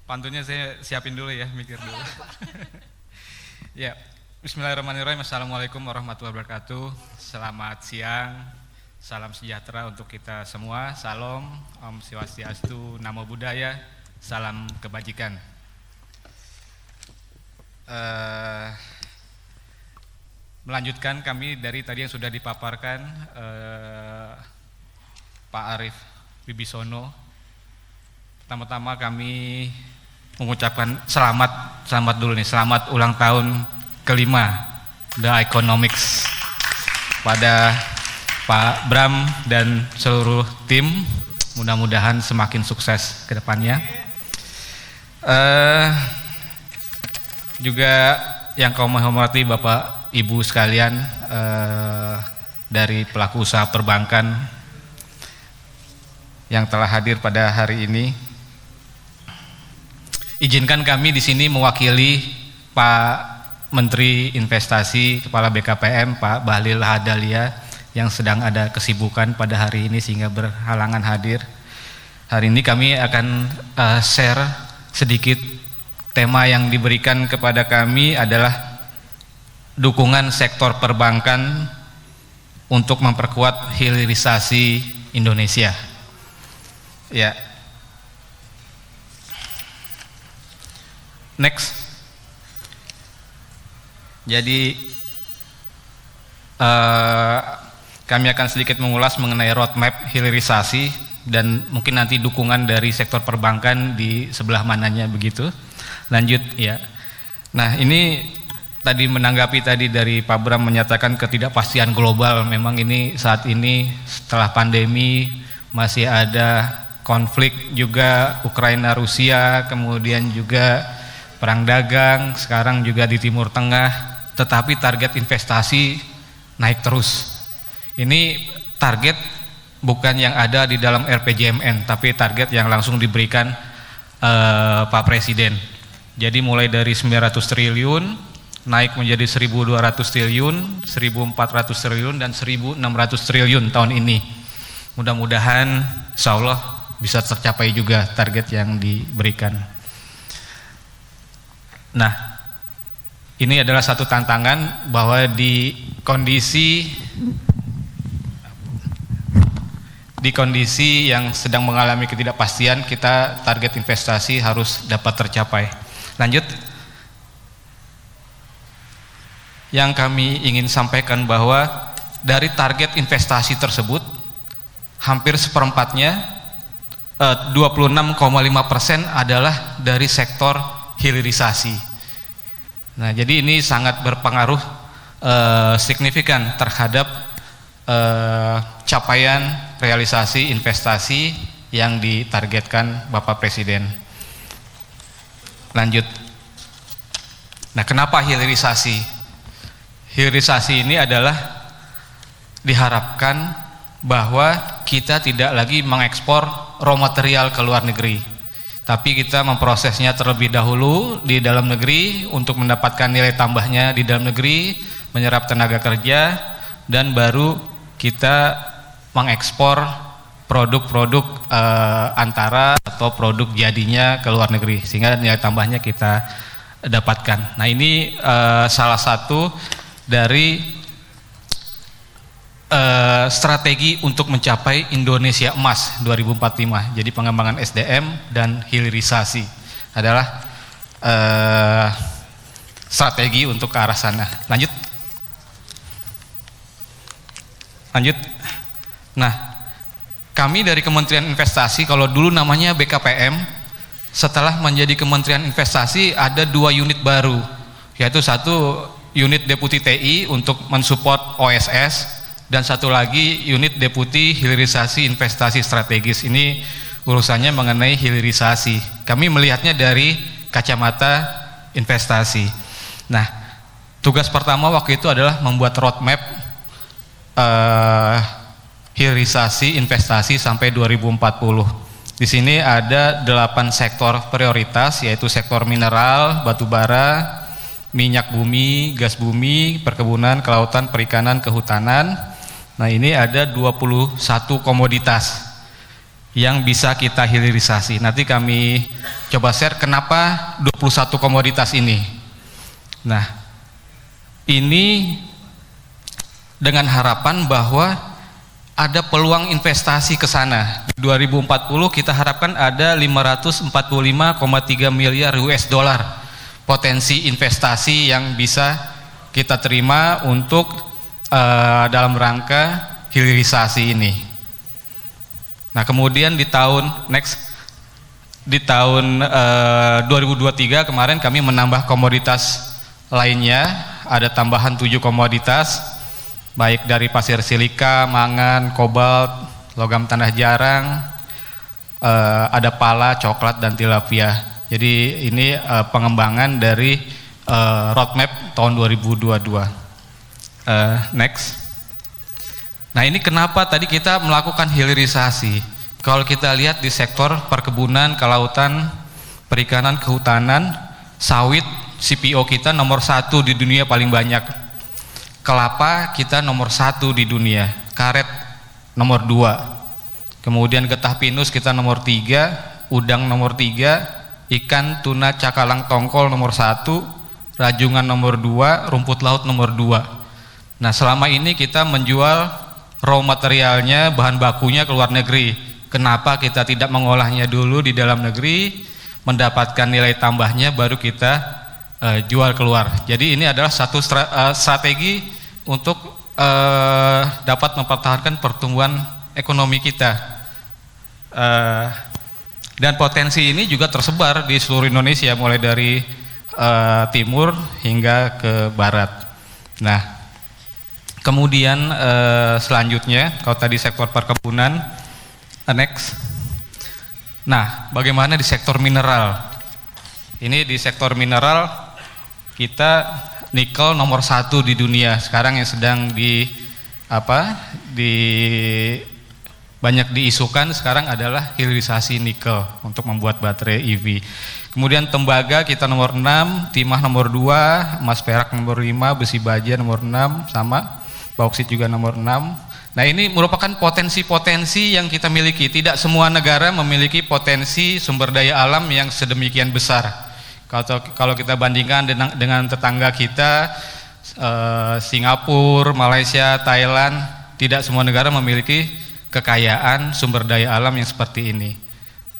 Pantunnya saya siapin dulu ya, mikir dulu. Ya, Bismillahirrahmanirrahim. Assalamualaikum warahmatullahi wabarakatuh. Selamat siang, salam sejahtera untuk kita semua. Salam, Om Swastiastu, Namo Buddhaya, salam kebajikan. Melanjutkan kami dari tadi yang sudah dipaparkan Pak Arief Wibisono. Pertama-tama kami mengucapkan selamat dulu nih, selamat ulang tahun kelima The Economics pada Pak Bram dan seluruh tim. Mudah-mudahan semakin sukses ke depannya. Juga yang kami hormati Bapak Ibu sekalian dari pelaku usaha perbankan yang telah hadir pada hari ini. Izinkan kami di sini mewakili Pak Menteri Investasi, Kepala BKPM, Pak Bahlil Lahadalia yang sedang ada kesibukan pada hari ini sehingga berhalangan hadir. Hari ini kami akan share sedikit tema yang diberikan kepada kami adalah dukungan sektor perbankan untuk memperkuat hilirisasi Indonesia. Ya. Next. Jadi kami akan sedikit mengulas mengenai roadmap hilirisasi dan mungkin nanti dukungan dari sektor perbankan di sebelah mananya begitu. Lanjut ya. Nah ini tadi menanggapi tadi dari Pak Bram menyatakan ketidakpastian global. Memang ini saat ini setelah pandemi masih ada konflik juga Ukraina Rusia, kemudian juga perang dagang, sekarang juga di Timur Tengah, tetapi target investasi naik terus. Ini target bukan yang ada di dalam RPJMN, tapi target yang langsung diberikan Pak Presiden. Jadi mulai dari 900 triliun naik menjadi 1.200 triliun, 1.400 triliun dan 1.600 triliun tahun ini. Mudah-mudahan insya Allah bisa tercapai juga target yang diberikan. Nah, ini adalah satu tantangan bahwa di kondisi yang sedang mengalami ketidakpastian, kita target investasi harus dapat tercapai. Lanjut. Yang kami ingin sampaikan bahwa dari target investasi tersebut, hampir seperempatnya 26,5% adalah dari sektor hilirisasi. Nah, jadi ini sangat berpengaruh signifikan terhadap capaian realisasi investasi yang ditargetkan Bapak Presiden. Lanjut. Nah, kenapa hilirisasi? Hilirisasi ini adalah diharapkan bahwa kita tidak lagi mengekspor raw material ke luar negeri, tapi kita memprosesnya terlebih dahulu di dalam negeri untuk mendapatkan nilai tambahnya di dalam negeri, menyerap tenaga kerja, dan baru kita mengekspor produk-produk antara atau produk jadinya ke luar negeri sehingga nilai tambahnya kita dapatkan. Nah, ini salah satu dari strategi untuk mencapai Indonesia Emas 2045. Jadi pengembangan SDM dan hilirisasi adalah strategi untuk ke arah sana. Lanjut. Nah, kami dari Kementerian Investasi, kalau dulu namanya BKPM, setelah menjadi Kementerian Investasi ada 2 unit baru, yaitu satu unit Deputi TI untuk mensupport OSS dan satu lagi unit Deputi Hilirisasi Investasi Strategis. Ini urusannya mengenai hilirisasi. Kami melihatnya dari kacamata investasi. Nah, tugas pertama waktu itu adalah membuat roadmap hilirisasi investasi sampai 2040. Di sini ada 8 sektor prioritas, yaitu sektor mineral, batu bara, minyak bumi, gas bumi, perkebunan, kelautan, perikanan, kehutanan. Nah, ini ada 21 komoditas yang bisa kita hilirisasi. Nanti kami coba share kenapa 21 komoditas ini. Nah, ini dengan harapan bahwa ada peluang investasi ke sana. 2040 kita harapkan ada 545,3 miliar US dollar potensi investasi yang bisa kita terima untuk dalam rangka hilirisasi ini. Nah, kemudian di tahun 2023 kemarin kami menambah komoditas lainnya, ada tambahan 7 komoditas, baik dari pasir silika, mangan, kobalt, logam tanah jarang, ada pala, coklat, dan tilapia. Jadi ini pengembangan dari roadmap tahun 2022. Next. Nah, ini kenapa tadi kita melakukan hilirisasi. Kalau kita lihat di sektor perkebunan, kelautan, perikanan, kehutanan, sawit, CPO kita nomor 1 di dunia paling banyak. Kelapa kita nomor 1 di dunia, karet nomor 2. Kemudian getah pinus kita nomor 3, udang nomor 3, ikan, tuna, cakalang, tongkol nomor 1, rajungan nomor 2, rumput laut nomor 2. Nah, selama ini kita menjual raw materialnya, bahan bakunya ke luar negeri. Kenapa kita tidak mengolahnya dulu di dalam negeri, mendapatkan nilai tambahnya, baru kita jual keluar. Jadi ini adalah satu strategi untuk dapat mempertahankan pertumbuhan ekonomi kita. Dan potensi ini juga tersebar di seluruh Indonesia, mulai dari timur hingga ke barat. Nah, kemudian selanjutnya, kalau tadi sektor perkebunan, next. Nah, bagaimana di sektor mineral? Ini di sektor mineral kita nikel nomor 1 di dunia. Sekarang yang sedang banyak diisukan sekarang adalah hilirisasi nikel untuk membuat baterai EV. Kemudian tembaga kita nomor 6, timah nomor 2, emas perak nomor 5, besi baja nomor 6, sama. Bauksit juga nomor 6. Nah, ini merupakan potensi-potensi yang kita miliki. Tidak semua negara memiliki potensi sumber daya alam yang sedemikian besar. Kalau kita bandingkan dengan tetangga kita, Singapura, Malaysia, Thailand, tidak semua negara memiliki kekayaan sumber daya alam yang seperti ini.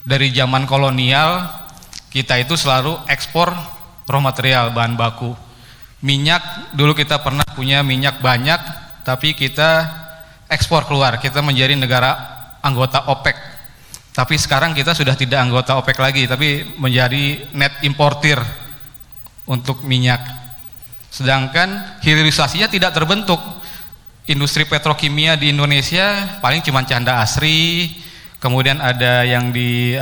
Dari zaman kolonial, kita itu selalu ekspor raw material, bahan baku. Minyak, dulu kita pernah punya minyak banyak, tapi kita ekspor keluar, kita menjadi negara anggota OPEC. Tapi sekarang kita sudah tidak anggota OPEC lagi, tapi menjadi net importir untuk minyak. Sedangkan hilirisasinya tidak terbentuk. Industri petrokimia di Indonesia paling cuma Canda Asri, kemudian ada yang di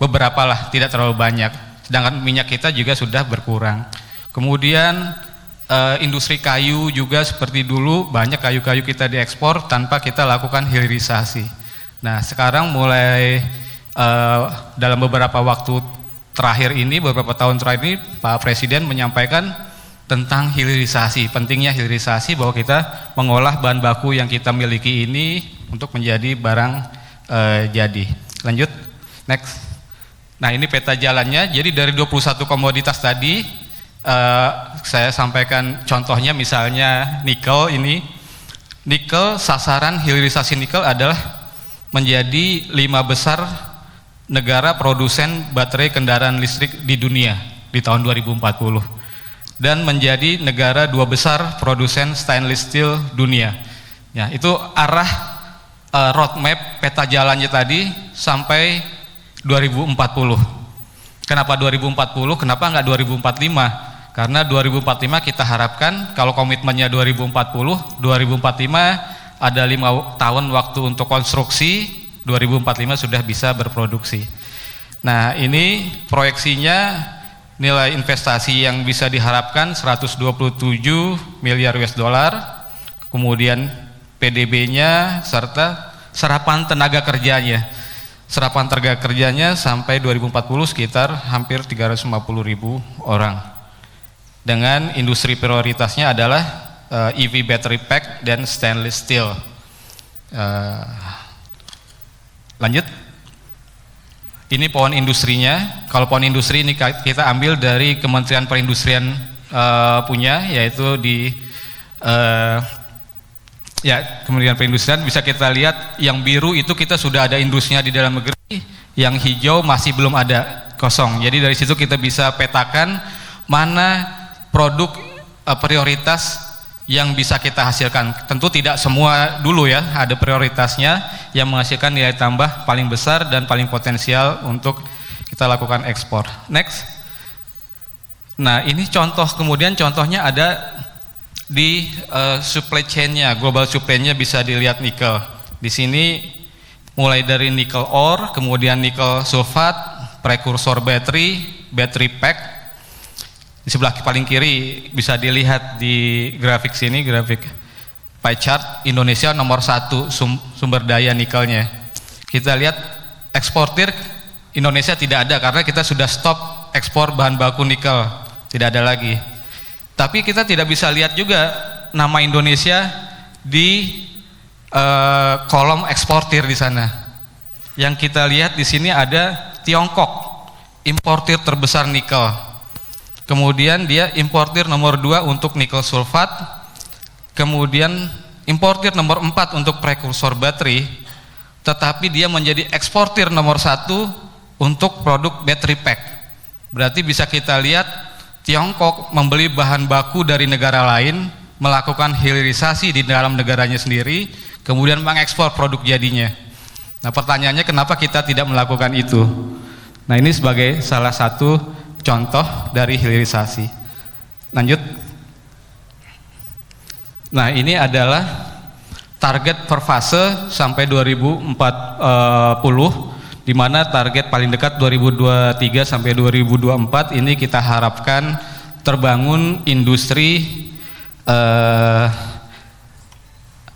beberapa lah, tidak terlalu banyak. Sedangkan minyak kita juga sudah berkurang. Kemudian industri kayu juga seperti dulu, banyak kayu-kayu kita diekspor tanpa kita lakukan hilirisasi. Nah, sekarang mulai dalam beberapa waktu terakhir ini, beberapa tahun terakhir ini, Pak Presiden menyampaikan tentang hilirisasi, pentingnya hilirisasi, bahwa kita mengolah bahan baku yang kita miliki ini untuk menjadi barang jadi. Lanjut, next. Nah, ini peta jalannya. Jadi dari 21 komoditas tadi, saya sampaikan contohnya, misalnya nikel ini. Nikel, sasaran hilirisasi nikel adalah menjadi 5 besar negara produsen baterai kendaraan listrik di dunia di tahun 2040, dan menjadi negara 2 besar produsen stainless steel dunia. Ya, itu arah roadmap peta jalannya tadi sampai 2040. Kenapa 2040? Kenapa enggak 2045? Karena 2045 kita harapkan, kalau komitmennya 2040 ada 5 tahun waktu untuk konstruksi, 2045 sudah bisa berproduksi. Nah, ini proyeksinya nilai investasi yang bisa diharapkan 127 miliar US dollar, kemudian PDB-nya serta serapan tenaga kerjanya. Serapan tenaga kerjanya sampai 2040 sekitar hampir 350.000 orang. Dengan industri prioritasnya adalah EV battery pack dan stainless steel. Lanjut. Ini pohon industrinya. Kalau pohon industri ini kita ambil dari Kementerian Perindustrian punya, yaitu di Kementerian Perindustrian. Bisa kita lihat yang biru itu kita sudah ada industrinya di dalam negeri, yang hijau masih belum ada, kosong. Jadi dari situ kita bisa petakan mana produk prioritas yang bisa kita hasilkan. Tentu tidak semua dulu ya, ada prioritasnya yang menghasilkan nilai tambah paling besar dan paling potensial untuk kita lakukan ekspor. Next. Nah, ini contoh, kemudian contohnya ada di supply chain-nya, global supply-nya bisa dilihat nikel. Di sini mulai dari nikel ore, kemudian nikel sulfat, prekursor battery pack. Di sebelah paling kiri bisa dilihat di grafik sini, grafik pie chart, Indonesia nomor 1 sumber daya nikelnya. Kita lihat eksportir Indonesia tidak ada karena kita sudah stop ekspor bahan baku nikel, tidak ada lagi. Tapi kita tidak bisa lihat juga nama Indonesia di kolom eksportir di sana. Yang kita lihat di sini ada Tiongkok, importir terbesar nikel. Kemudian dia importir nomor 2 untuk nikel sulfat, kemudian importir nomor 4 untuk prekursor baterai, tetapi dia menjadi eksportir nomor 1 untuk produk battery pack. Berarti bisa kita lihat Tiongkok membeli bahan baku dari negara lain, melakukan hilirisasi di dalam negaranya sendiri, kemudian mengekspor produk jadinya. Nah, pertanyaannya kenapa kita tidak melakukan itu? Nah, ini sebagai salah satu contoh dari hilirisasi. Lanjut. Nah, ini adalah target per fase sampai 2040, di mana target paling dekat 2023 sampai 2024 ini kita harapkan terbangun industri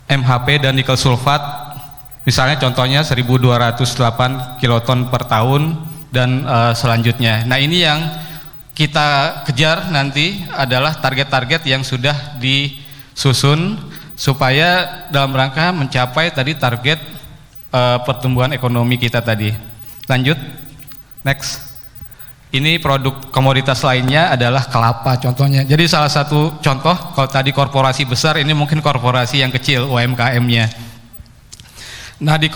MHP dan nikel sulfat. Misalnya contohnya 1.208 kiloton per tahun dan selanjutnya. Nah, ini yang kita kejar nanti adalah target-target yang sudah disusun supaya dalam rangka mencapai tadi target pertumbuhan ekonomi kita tadi. Lanjut. Next. Ini produk komoditas lainnya adalah kelapa contohnya. Jadi salah satu contoh, kalau tadi korporasi besar, ini mungkin korporasi yang kecil, UMKM-nya. Nah, di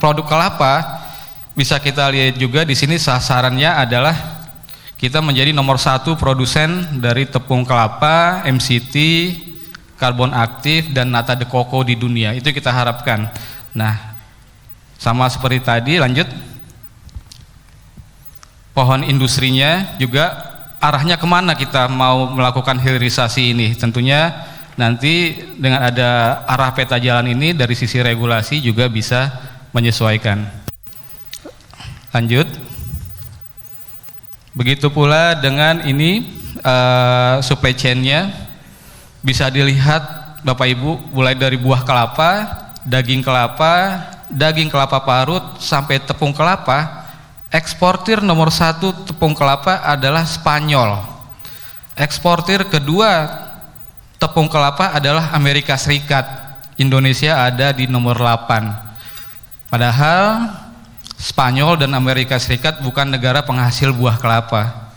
produk kelapa bisa kita lihat juga di sini sasarannya adalah kita menjadi nomor 1 produsen dari tepung kelapa, MCT, karbon aktif dan nata de coco di dunia. Itu kita harapkan. Nah, sama seperti tadi, lanjut. Pohon industrinya juga arahnya kemana kita mau melakukan hilirisasi ini? Tentunya nanti dengan ada arah peta jalan ini dari sisi regulasi juga bisa menyesuaikan. Lanjut. Begitu pula dengan ini supply chain-nya bisa dilihat Bapak Ibu, mulai dari buah kelapa, daging kelapa parut sampai tepung kelapa. Eksportir nomor 1 tepung kelapa adalah Spanyol. Eksportir kedua tepung kelapa adalah Amerika Serikat. Indonesia ada di nomor 8. Padahal Spanyol dan Amerika Serikat bukan negara penghasil buah kelapa.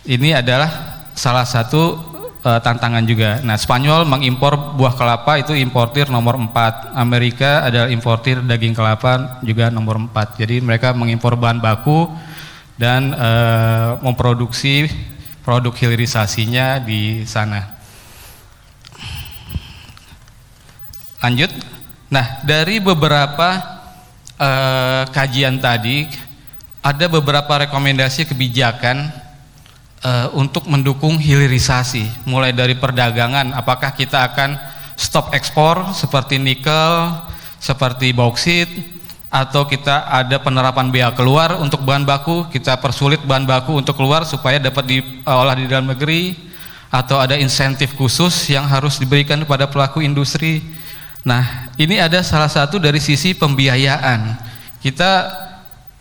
Ini adalah salah satu tantangan juga. Nah, Spanyol mengimpor buah kelapa itu importir nomor 4. Amerika adalah importir daging kelapa juga nomor 4. Jadi mereka mengimpor bahan baku dan memproduksi produk hilirisasinya di sana. Lanjut. Nah, dari beberapa kajian tadi ada beberapa rekomendasi kebijakan untuk mendukung hilirisasi, mulai dari perdagangan, apakah kita akan stop ekspor seperti nikel, seperti bauksit, atau kita ada penerapan bea keluar untuk bahan baku, kita persulit bahan baku untuk keluar supaya dapat diolah di dalam negeri, atau ada insentif khusus yang harus diberikan kepada pelaku industri. Nah, ini ada salah satu dari sisi pembiayaan. Kita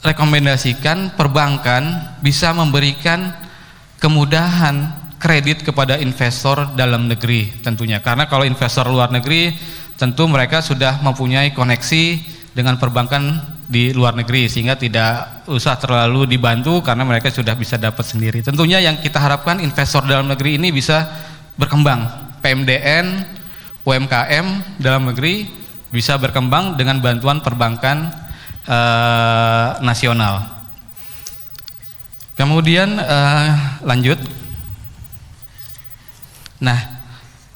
rekomendasikan perbankan bisa memberikan kemudahan kredit kepada investor dalam negeri tentunya, karena kalau investor luar negeri tentu mereka sudah mempunyai koneksi dengan perbankan di luar negeri sehingga tidak usah terlalu dibantu karena mereka sudah bisa dapat sendiri. Tentunya yang kita harapkan investor dalam negeri ini bisa berkembang, PMDN, UMKM dalam negeri bisa berkembang dengan bantuan perbankan nasional. Kemudian lanjut. Nah,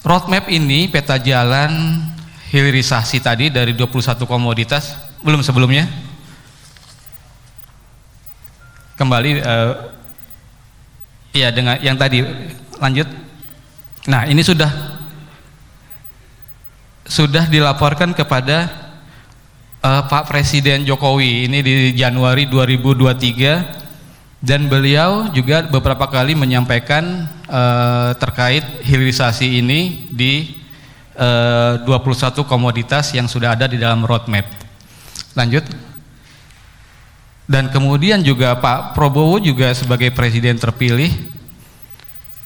roadmap ini peta jalan hilirisasi tadi dari 21 komoditas belum sebelumnya. Kembali ya dengan yang tadi lanjut. Nah, ini sudah dilaporkan kepada Pak Presiden Jokowi ini di Januari 2023 dan beliau juga beberapa kali menyampaikan terkait hilirisasi ini di 21 komoditas yang sudah ada di dalam roadmap. Lanjut. Dan kemudian juga Pak Prabowo juga sebagai presiden terpilih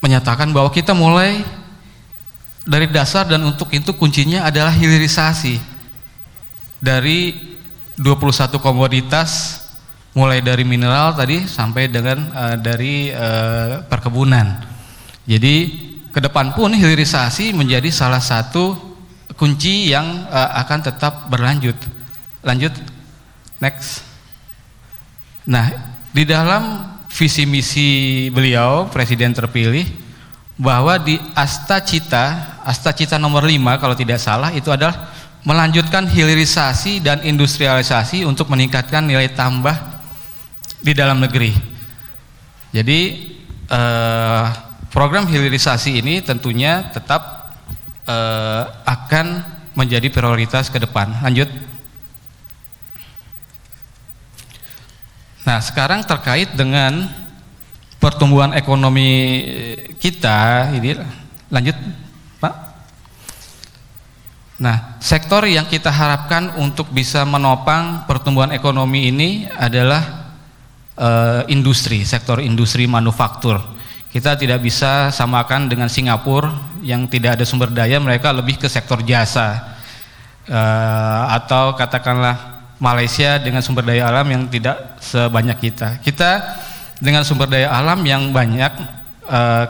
menyatakan bahwa kita mulai dari dasar dan untuk itu kuncinya adalah hilirisasi dari 21 komoditas mulai dari mineral tadi sampai dengan dari perkebunan. Jadi ke depan pun hilirisasi menjadi salah satu kunci yang akan tetap berlanjut. Lanjut, next. Nah, di dalam visi misi beliau presiden terpilih bahwa di Asta Cita nomor 5 kalau tidak salah itu adalah melanjutkan hilirisasi dan industrialisasi untuk meningkatkan nilai tambah di dalam negeri. Jadi program hilirisasi ini tentunya tetap akan menjadi prioritas ke depan. Lanjut. Nah, sekarang terkait dengan pertumbuhan ekonomi kita ini, lanjut Pak. Nah, sektor yang kita harapkan untuk bisa menopang pertumbuhan ekonomi ini adalah industri, sektor industri manufaktur. Kita tidak bisa samakan dengan Singapura yang tidak ada sumber daya, mereka lebih ke sektor jasa, atau katakanlah Malaysia dengan sumber daya alam yang tidak sebanyak kita. Kita dengan sumber daya alam yang banyak,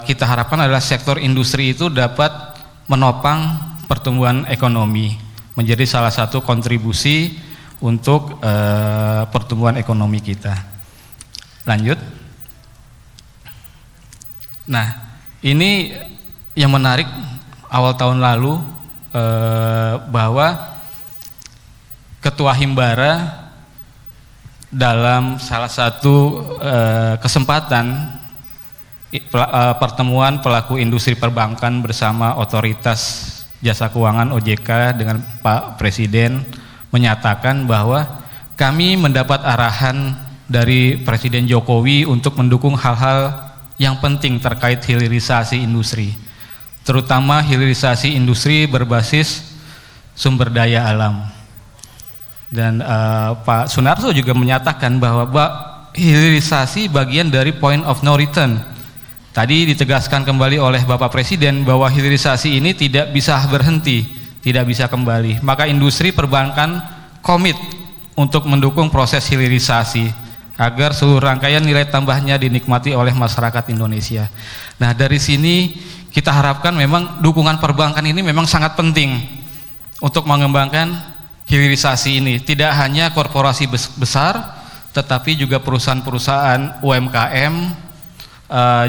kita harapkan adalah sektor industri itu dapat menopang pertumbuhan ekonomi, menjadi salah satu kontribusi untuk pertumbuhan ekonomi kita. Lanjut. Nah, ini yang menarik awal tahun lalu bahwa Ketua Himbara dalam salah satu kesempatan pertemuan pelaku industri perbankan bersama otoritas jasa keuangan OJK dengan Pak Presiden menyatakan bahwa kami mendapat arahan dari Presiden Jokowi untuk mendukung hal-hal yang penting terkait hilirisasi industri, terutama hilirisasi industri berbasis sumber daya alam. Dan Pak Sunarso juga menyatakan bahwa hilirisasi bagian dari point of no return. Tadi ditegaskan kembali oleh Bapak Presiden bahwa hilirisasi ini tidak bisa berhenti, tidak bisa kembali. Maka industri perbankan komit untuk mendukung proses hilirisasi agar seluruh rangkaian nilai tambahnya dinikmati oleh masyarakat Indonesia. Nah, dari sini kita harapkan memang dukungan perbankan ini memang sangat penting untuk mengembangkan hilirisasi ini. Tidak hanya korporasi besar, tetapi juga perusahaan-perusahaan UMKM,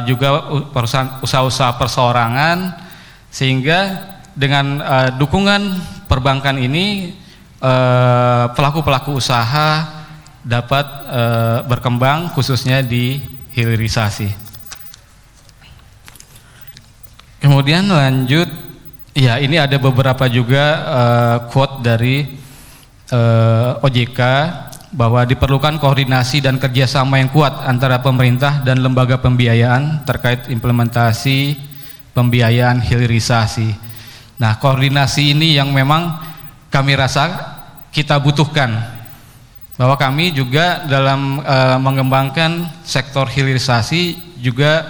juga perusahaan usaha-usaha perseorangan, sehingga dengan dukungan perbankan ini pelaku-pelaku usaha dapat berkembang khususnya di hilirisasi. Kemudian lanjut, ya ini ada beberapa juga quote dari OJK bahwa diperlukan koordinasi dan kerjasama yang kuat antara pemerintah dan lembaga pembiayaan terkait implementasi pembiayaan hilirisasi. Nah, koordinasi ini yang memang kami rasa kita butuhkan, bahwa kami juga dalam mengembangkan sektor hilirisasi juga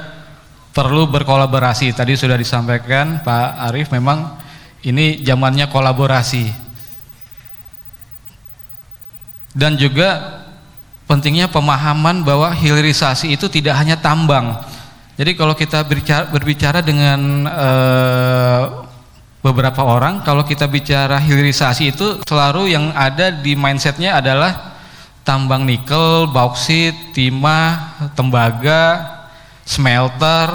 perlu berkolaborasi. Tadi sudah disampaikan Pak Arief, memang Ini zamannya kolaborasi. Dan juga pentingnya pemahaman bahwa hilirisasi itu tidak hanya tambang. Jadi kalau kita berbicara dengan beberapa orang, kalau kita bicara hilirisasi itu selalu yang ada di mindsetnya adalah tambang nikel, bauksit, timah, tembaga, smelter.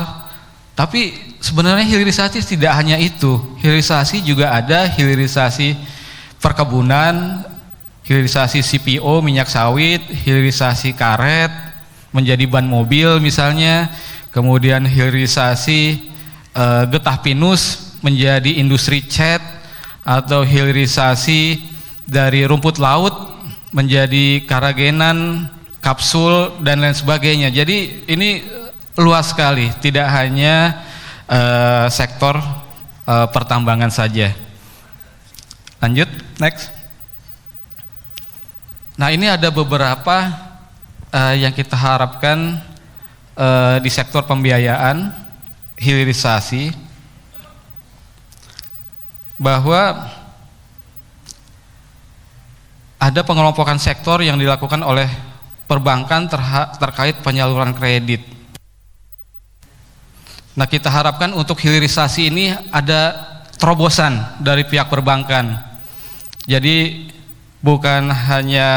Tapi sebenarnya hilirisasi tidak hanya itu. Hilirisasi juga ada hilirisasi perkebunan, hilirisasi CPO minyak sawit, hilirisasi karet menjadi ban mobil misalnya, kemudian hilirisasi getah pinus menjadi industri cat, atau hilirisasi dari rumput laut menjadi karagenan, kapsul dan lain sebagainya. Jadi ini luas sekali, tidak hanya sektor pertambangan saja. Lanjut, next. Nah, ini ada beberapa yang kita harapkan di sektor pembiayaan hilirisasi, bahwa ada pengelompokan sektor yang dilakukan oleh perbankan terkait penyaluran kredit. Nah, kita harapkan untuk hilirisasi ini ada terobosan dari pihak perbankan. Jadi bukan hanya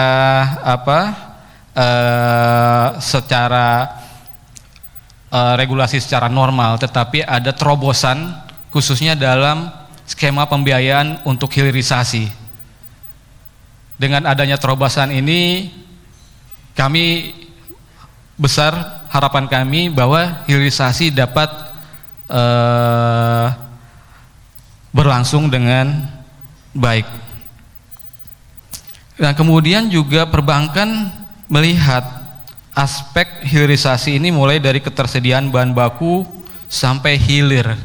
secara regulasi secara normal, tetapi ada terobosan khususnya dalam skema pembiayaan untuk hilirisasi. Dengan adanya terobosan ini, kami besar harapan kami bahwa hilirisasi dapat berlangsung dengan baik. Nah, kemudian juga perbankan melihat aspek hilirisasi ini mulai dari ketersediaan bahan baku sampai hilir.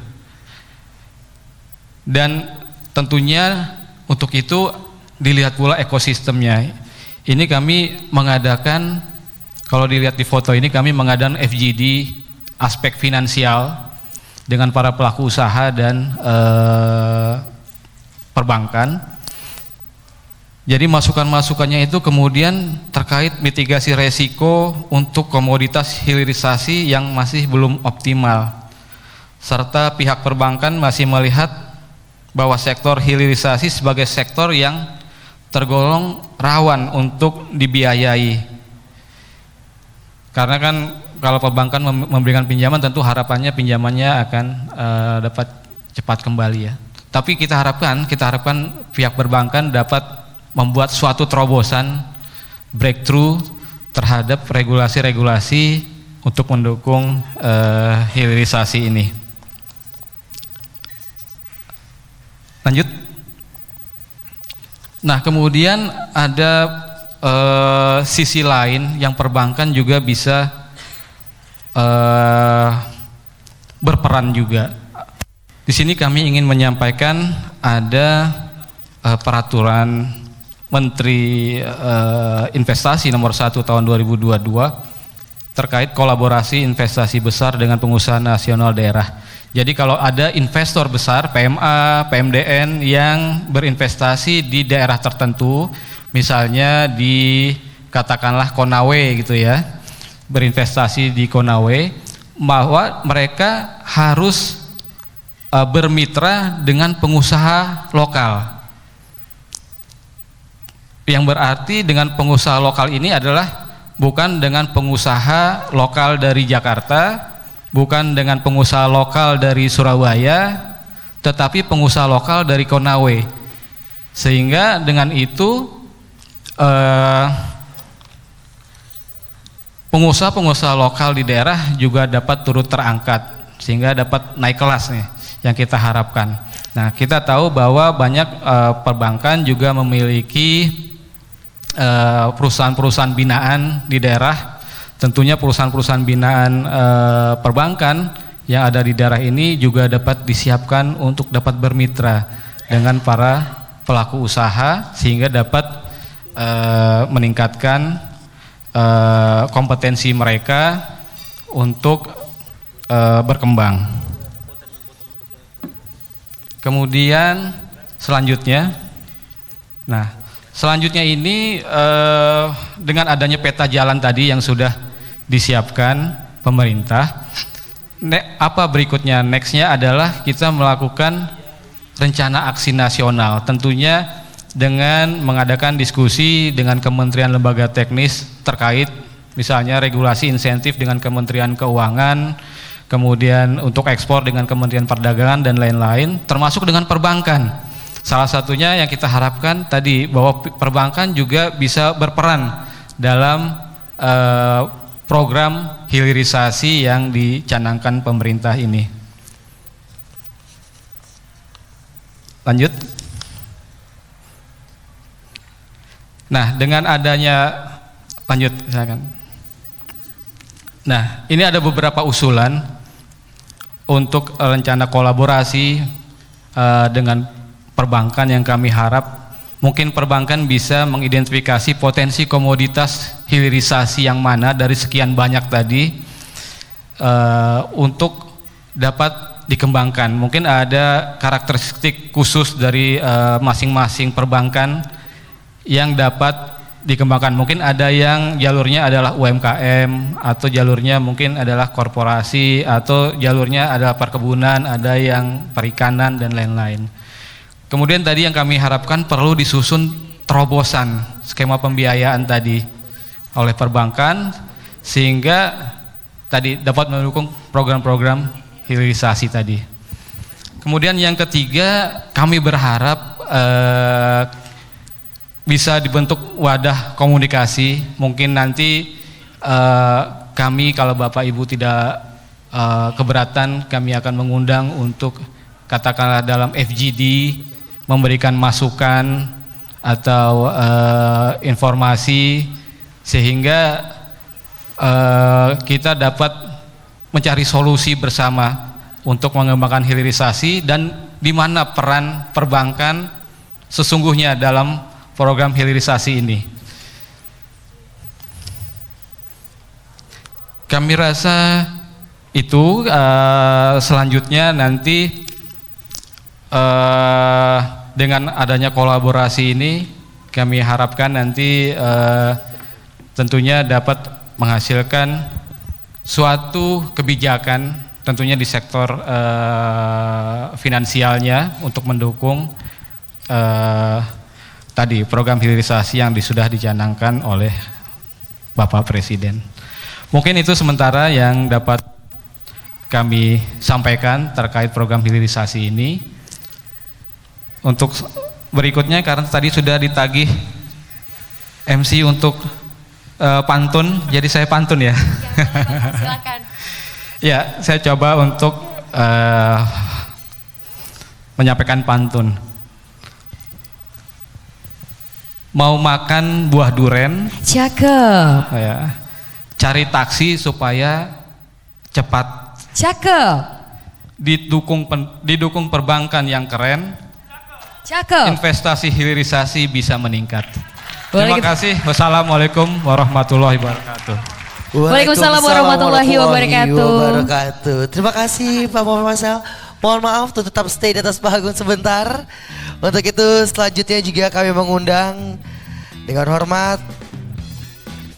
Dan tentunya untuk itu dilihat pula ekosistemnya. Ini kami mengadakan, kalau dilihat di foto ini, kami mengadakan FGD aspek finansial dengan para pelaku usaha dan perbankan. Jadi masukan-masukannya itu kemudian terkait mitigasi resiko untuk komoditas hilirisasi yang masih belum optimal, serta pihak perbankan masih melihat bahwa sektor hilirisasi sebagai sektor yang tergolong rawan untuk dibiayai. Karena kan kalau perbankan memberikan pinjaman, tentu harapannya pinjamannya akan dapat cepat kembali ya. Tapi kita harapkan pihak perbankan dapat membuat suatu terobosan breakthrough terhadap regulasi-regulasi untuk mendukung hilirisasi ini. Lanjut. Nah, kemudian ada sisi lain yang perbankan juga bisa berperan juga. Di sini kami ingin menyampaikan ada peraturan Menteri Investasi nomor 1 tahun 2022 terkait kolaborasi investasi besar dengan pengusaha nasional daerah. Jadi kalau ada investor besar, PMA, PMDN yang berinvestasi di daerah tertentu, misalnya di katakanlah Konawe gitu ya, berinvestasi di Konawe, bahwa mereka harus bermitra dengan pengusaha lokal. Yang berarti dengan pengusaha lokal ini adalah bukan dengan pengusaha lokal dari Jakarta, bukan dengan pengusaha lokal dari Surabaya, tetapi pengusaha lokal dari Konawe. Sehingga dengan itu pengusaha-pengusaha lokal di daerah juga dapat turut terangkat, sehingga dapat naik kelas nih yang kita harapkan. Nah, kita tahu bahwa banyak perbankan juga memiliki perusahaan-perusahaan binaan di daerah. Tentunya perusahaan-perusahaan binaan perbankan yang ada di daerah ini juga dapat disiapkan untuk dapat bermitra dengan para pelaku usaha, sehingga dapat meningkatkan kompetensi mereka untuk berkembang. Kemudian selanjutnya, nah selanjutnya ini dengan adanya peta jalan tadi yang sudah disiapkan pemerintah, apa berikutnya? Nextnya adalah kita melakukan rencana aksi nasional, tentunya dengan mengadakan diskusi dengan kementerian lembaga teknis terkait misalnya regulasi insentif dengan Kementerian Keuangan, kemudian untuk ekspor dengan Kementerian Perdagangan dan lain-lain, termasuk dengan perbankan. Salah satunya yang kita harapkan tadi bahwa perbankan juga bisa berperan dalam program hilirisasi yang dicanangkan pemerintah ini. Lanjut. Nah, dengan adanya lanjut silakan. Nah, ini ada beberapa usulan untuk rencana kolaborasi dengan perbankan yang kami harap mungkin perbankan bisa mengidentifikasi potensi komoditas hilirisasi yang mana dari sekian banyak tadi untuk dapat dikembangkan. Mungkin ada karakteristik khusus dari masing-masing perbankan yang dapat dikembangkan. Mungkin ada yang jalurnya adalah UMKM, atau jalurnya mungkin adalah korporasi, atau jalurnya adalah perkebunan, ada yang perikanan dan lain-lain. Kemudian tadi yang kami harapkan perlu disusun terobosan skema pembiayaan tadi oleh perbankan sehingga tadi dapat mendukung program-program hilirisasi tadi. Kemudian yang ketiga, kami berharap bisa dibentuk wadah komunikasi. Mungkin nanti kami kalau Bapak Ibu tidak keberatan, kami akan mengundang untuk katakanlah dalam FGD memberikan masukan atau informasi sehingga kita dapat mencari solusi bersama untuk mengembangkan hilirisasi dan di mana peran perbankan sesungguhnya dalam program hilirisasi ini. Kami rasa itu selanjutnya nanti dengan adanya kolaborasi ini kami harapkan nanti tentunya dapat menghasilkan suatu kebijakan tentunya di sektor finansialnya untuk mendukung tadi program hilirisasi yang sudah dicanangkan oleh Bapak Presiden. Mungkin itu sementara yang dapat kami sampaikan terkait program hilirisasi ini. Untuk berikutnya karena tadi sudah ditagih MC untuk pantun, jadi saya pantun ya. Silakan. Ya, saya coba untuk menyampaikan pantun. Mau makan buah duren, Cakep. ya, cari taksi supaya cepat. Cakep. Didukung perbankan yang keren, Cakep. investasi hilirisasi bisa meningkat. Boleh Terima kasih. Wassalamualaikum warahmatullahi wabarakatuh. Waalaikumsalam warahmatullahi wabarakatuh. Terima kasih Pak Muhammad Marcel. Mohon maaf tuh tetap stay di atas panggung sebentar. Untuk itu selanjutnya juga kami mengundang dengan hormat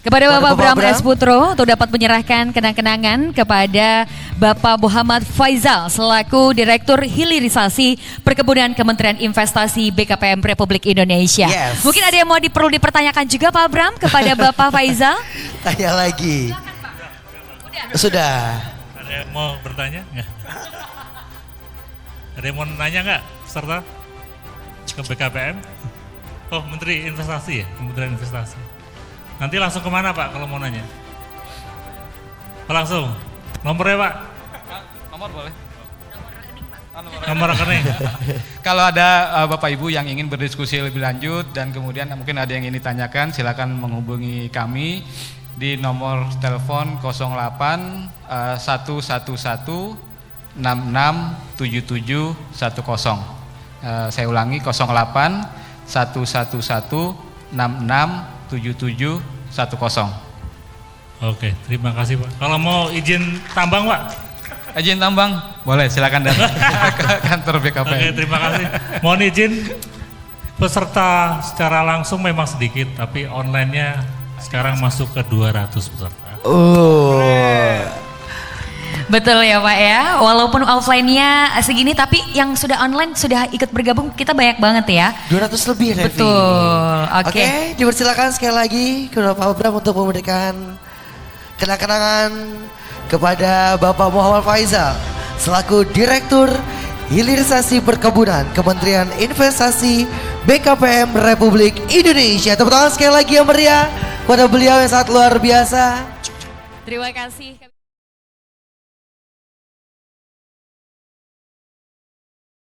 kepada Bapak Bram Bram S. Putro untuk dapat menyerahkan kenang-kenangan kepada Bapak Muhammad Faizal selaku Direktur Hilirisasi Perkebunan Kementerian Investasi BKPM Republik Indonesia. Yes. Mungkin ada yang mau perlu dipertanyakan juga Pak Bram kepada Bapak Faizal? Tanya lagi. Sudah. Ada yang mau bertanya? Nggak? Ada yang mau nanya nggak peserta ke BKPM? Oh, Menteri Investasi ya, Kementerian Investasi. Nanti langsung kemana Pak kalau mau nanya? Oh, langsung. Nomornya Pak? Nomor boleh. Nomor rekening. Kalau ada Bapak Ibu yang ingin berdiskusi lebih lanjut dan kemudian mungkin ada yang ingin ditanyakan, silakan menghubungi kami di nomor telepon 08 111 667710. Saya ulangi 08 111 667710. Oke, terima kasih Pak. Kalau mau izin tambang Pak? izin tambang, boleh silakan datang ke kantor BKPM. Oke, terima kasih. Mohon izin, peserta secara langsung memang sedikit, tapi online-nya sekarang masuk ke 200 peserta. Betul ya Pak ya, walaupun offline-nya segini tapi yang sudah online sudah ikut bergabung kita banyak banget ya. 200 lebih Revi. Betul, oke. Dipersilakan sekali lagi kepada Pak Bram untuk memberikan kenang-kenangan kepada Bapak Muhammad Faizal selaku Direktur Hilirisasi Perkebunan Kementerian Investasi BKPM Republik Indonesia. Tepuk tangan sekali lagi yang meriah kepada beliau yang sangat luar biasa. Terima kasih.